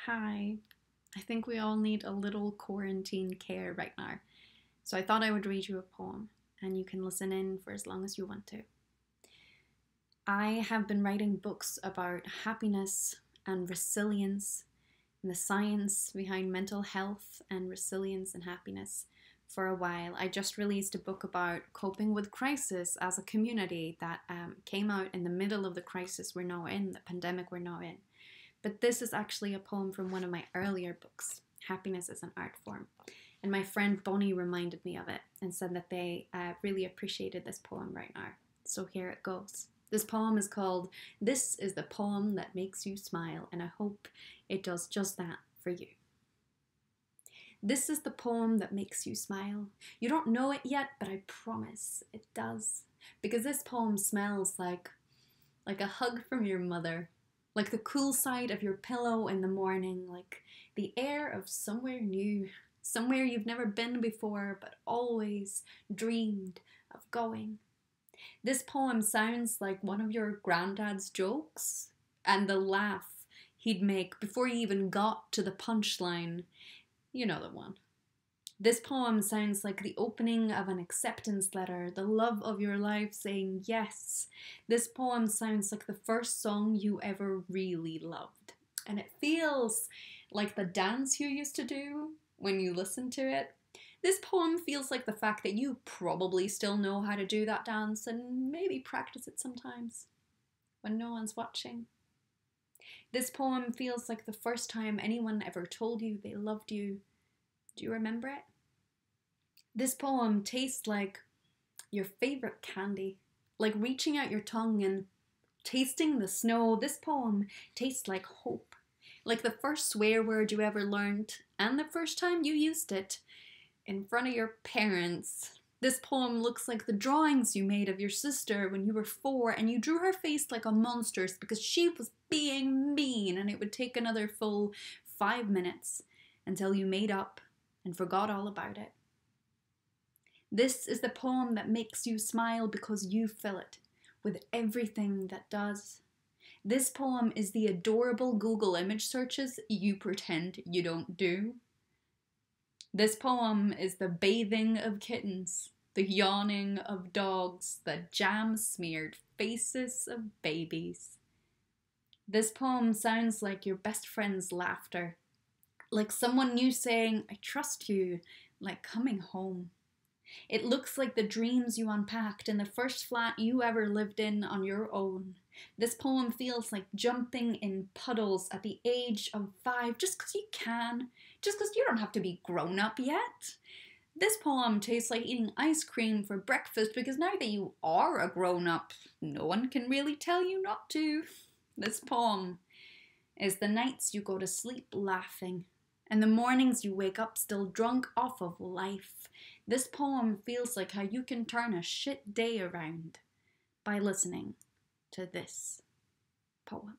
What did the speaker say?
Hi. I think we all need a little quarantine care right now. So I thought I would read you a poem, and you can listen in for as long as you want to. I have been writing books about happiness and resilience and the science behind mental health and resilience and happiness for a while. I just released a book about coping with crisis as a community that came out in the middle of the crisis we're now in, the pandemic we're now in. But this is actually a poem from one of my earlier books, Happiness as an Art Form. And my friend Bonnie reminded me of it and said that they really appreciated this poem right now. So here it goes. This poem is called This is the Poem That Makes You Smile, and I hope it does just that for you. This is the poem that makes you smile. You don't know it yet, but I promise it does. Because this poem smells like a hug from your mother. Like the cool side of your pillow in the morning, like the air of somewhere new, somewhere you've never been before but always dreamed of going. This poem sounds like one of your granddad's jokes and the laugh he'd make before you even got to the punchline. You know the one. This poem sounds like the opening of an acceptance letter, the love of your life saying yes. This poem sounds like the first song you ever really loved. And it feels like the dance you used to do when you listen to it. This poem feels like the fact that you probably still know how to do that dance and maybe practice it sometimes when no one's watching. This poem feels like the first time anyone ever told you they loved you. Do you remember it? This poem tastes like your favorite candy, like reaching out your tongue and tasting the snow. This poem tastes like hope, like the first swear word you ever learned and the first time you used it in front of your parents. This poem looks like the drawings you made of your sister when you were 4 and you drew her face like a monster's because she was being mean, and it would take another full 5 minutes until you made up and forgot all about it. This is the poem that makes you smile because you fill it with everything that does. This poem is the adorable Google image searches you pretend you don't do. This poem is the bathing of kittens, the yawning of dogs, the jam-smeared faces of babies. This poem sounds like your best friend's laughter, like someone new saying, "I trust you," like coming home. It looks like the dreams you unpacked in the first flat you ever lived in on your own. This poem feels like jumping in puddles at the age of 5 just because you can, just because you don't have to be grown up yet. This poem tastes like eating ice cream for breakfast because now that you are a grown up, no one can really tell you not to. This poem is the nights you go to sleep laughing and the mornings you wake up still drunk off of life. This poem feels like how you can turn a shit day around by listening to this poem.